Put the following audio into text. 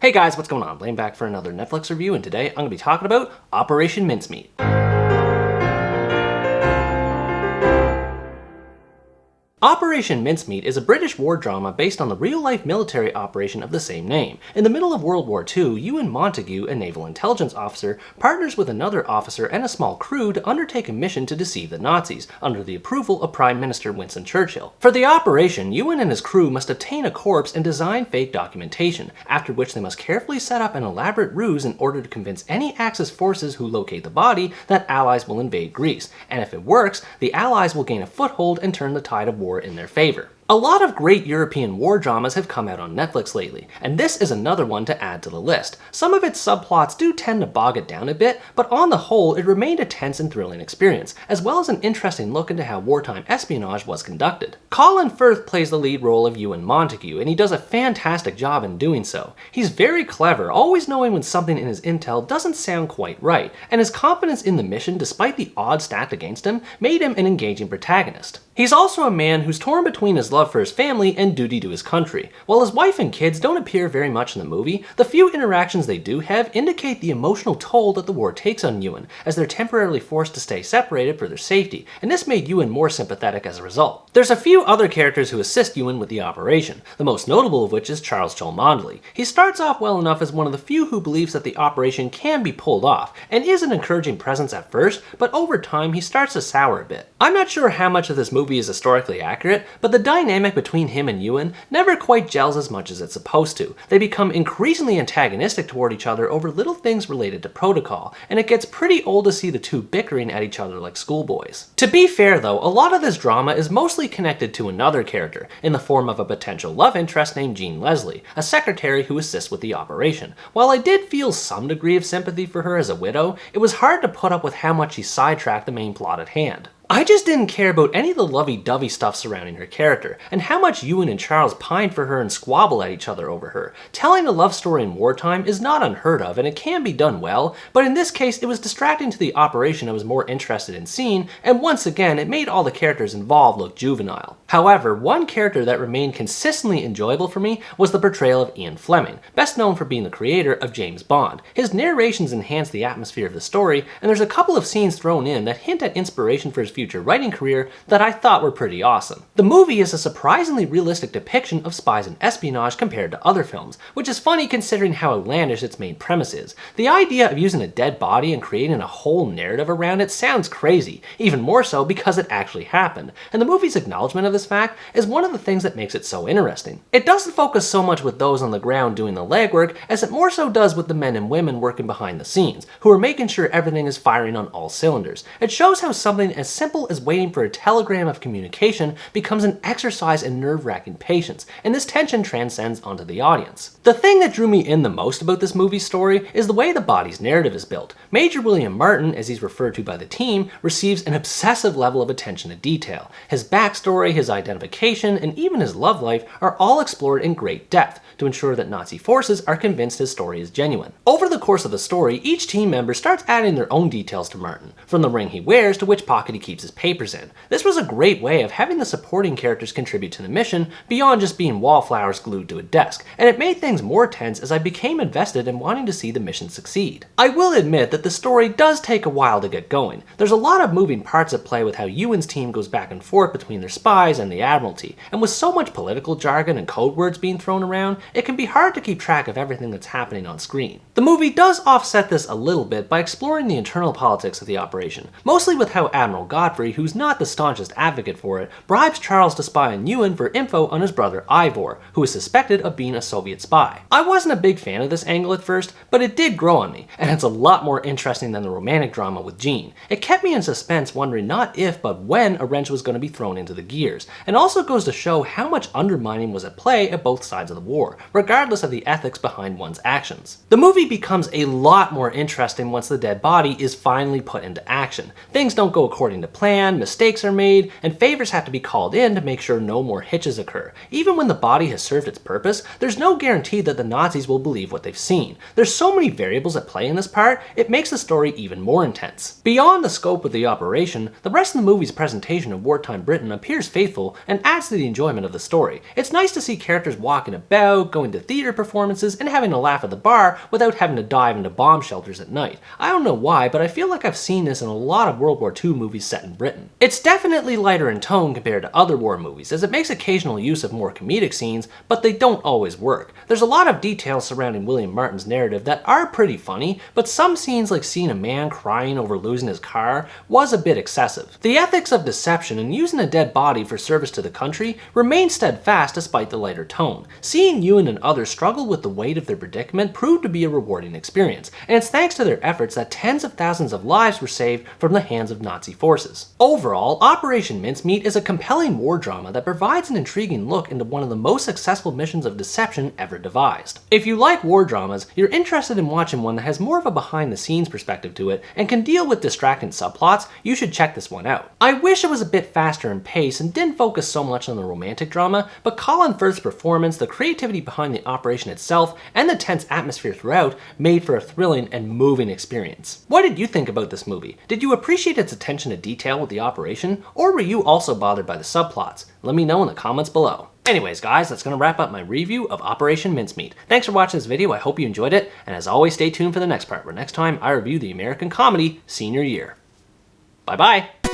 Hey guys, what's going on? Blaine back for another Netflix review, and today I'm going to be talking about Operation Mincemeat. Operation Mincemeat is a British war drama based on the real-life military operation of the same name. In the middle of World War II, Ewan Montague, a naval intelligence officer, partners with another officer and a small crew to undertake a mission to deceive the Nazis, under the approval of Prime Minister Winston Churchill. For the operation, Ewan and his crew must obtain a corpse and design fake documentation, after which they must carefully set up an elaborate ruse in order to convince any Axis forces who locate the body that Allies will invade Greece, and if it works, the Allies will gain a foothold and turn the tide of war in their favor. A lot of great European war dramas have come out on Netflix lately, and this is another one to add to the list. Some of its subplots do tend to bog it down a bit, but on the whole it remained a tense and thrilling experience, as well as an interesting look into how wartime espionage was conducted. Colin Firth plays the lead role of Ewan Montague, and he does a fantastic job in doing so. He's very clever, always knowing when something in his intel doesn't sound quite right, and his confidence in the mission, despite the odds stacked against him, made him an engaging protagonist. He's also a man who's torn between his love for his family and duty to his country. While his wife and kids don't appear very much in the movie, the few interactions they do have indicate the emotional toll that the war takes on Ewan, as they're temporarily forced to stay separated for their safety, and this made Ewan more sympathetic as a result. There's a few other characters who assist Ewan with the operation, the most notable of which is Charles Cholmondeley. He starts off well enough as one of the few who believes that the operation can be pulled off, and is an encouraging presence at first, but over time he starts to sour a bit. I'm not sure how much of this movie is historically accurate, but the dynamic between him and Ewan never quite gels as much as it's supposed to. They become increasingly antagonistic toward each other over little things related to protocol, and it gets pretty old to see the two bickering at each other like schoolboys. To be fair though, a lot of this drama is mostly connected to another character, in the form of a potential love interest named Jean Leslie, a secretary who assists with the operation. While I did feel some degree of sympathy for her as a widow, it was hard to put up with how much she sidetracked the main plot at hand. I just didn't care about any of the lovey-dovey stuff surrounding her character, and how much Ewan and Charles pine for her and squabble at each other over her. Telling a love story in wartime is not unheard of, and it can be done well, but in this case it was distracting to the operation I was more interested in seeing, and once again it made all the characters involved look juvenile. However, one character that remained consistently enjoyable for me was the portrayal of Ian Fleming, best known for being the creator of James Bond. His narrations enhance the atmosphere of the story, and there's a couple of scenes thrown in that hint at inspiration for his future writing career that I thought were pretty awesome. The movie is a surprisingly realistic depiction of spies and espionage compared to other films, which is funny considering how outlandish its main premise is. The idea of using a dead body and creating a whole narrative around it sounds crazy, even more so because it actually happened, and the movie's acknowledgement of this fact is one of the things that makes it so interesting. It doesn't focus so much with those on the ground doing the legwork as it more so does with the men and women working behind the scenes, who are making sure everything is firing on all cylinders. It shows how something as simple as waiting for a telegram of communication becomes an exercise in nerve-wracking patience, and this tension transcends onto the audience. The thing that drew me in the most about this movie's story is the way the body's narrative is built. Major William Martin, as he's referred to by the team, receives an obsessive level of attention to detail. His backstory, his identification, and even his love life are all explored in great depth to ensure that Nazi forces are convinced his story is genuine. Over the course of the story, each team member starts adding their own details to Martin, from the ring he wears to which pocket he keeps his papers in. This was a great way of having the supporting characters contribute to the mission beyond just being wallflowers glued to a desk, and it made things more tense as I became invested in wanting to see the mission succeed. I will admit that the story does take a while to get going. There's a lot of moving parts at play with how Ewan's team goes back and forth between their spies and the Admiralty, and with so much political jargon and code words being thrown around, it can be hard to keep track of everything that's happening on screen. The movie does offset this a little bit by exploring the internal politics of the operation, mostly with how Admiral Godfrey, who's not the staunchest advocate for it, bribes Charles to spy on Ewan for info on his brother Ivor, who is suspected of being a Soviet spy. I wasn't a big fan of this angle at first, but it did grow on me, and it's a lot more interesting than the romantic drama with Jean. It kept me in suspense, wondering not if, but when a wrench was going to be thrown into the gears, and also goes to show how much undermining was at play at both sides of the war, regardless of the ethics behind one's actions. The movie becomes a lot more interesting once the dead body is finally put into action. Things don't go according to plan, mistakes are made, and favors have to be called in to make sure no more hitches occur. Even when the body has served its purpose, there's no guarantee that the Nazis will believe what they've seen. There's so many variables at play in this part, it makes the story even more intense. Beyond the scope of the operation, the rest of the movie's presentation of wartime Britain appears faithful and adds to the enjoyment of the story. It's nice to see characters walking about, about going to theater performances and having a laugh at the bar without having to dive into bomb shelters at night. I don't know why, but I feel like I've seen this in a lot of World War II movies set in Britain. It's definitely lighter in tone compared to other war movies, as it makes occasional use of more comedic scenes, but they don't always work. There's a lot of details surrounding William Martin's narrative that are pretty funny, but some scenes like seeing a man crying over losing his car was a bit excessive. The ethics of deception and using a dead body for service to the country remain steadfast despite the lighter tone. Seeing Ewan and others struggle with the weight of their predicament proved to be a rewarding experience, and it's thanks to their efforts that tens of thousands of lives were saved from the hands of Nazi forces. Overall, Operation Mincemeat is a compelling war drama that provides an intriguing look into one of the most successful missions of deception ever devised. If you like war dramas, you're interested in watching one that has more of a behind-the-scenes perspective to it and can deal with distracting subplots, you should check this one out. I wish it was a bit faster in pace and didn't focus so much on the romantic drama, but Colin Firth's performance, the creativity behind the operation itself, and the tense atmosphere throughout made for a thrilling and moving experience. What did you think about this movie? Did you appreciate its attention to detail with the operation, or were you also bothered by the subplots? Let me know in the comments below. Anyways guys, that's going to wrap up my review of Operation Mincemeat. Thanks for watching this video, I hope you enjoyed it, and as always stay tuned for the next part, where next time I review the American comedy Senior Year. Bye bye!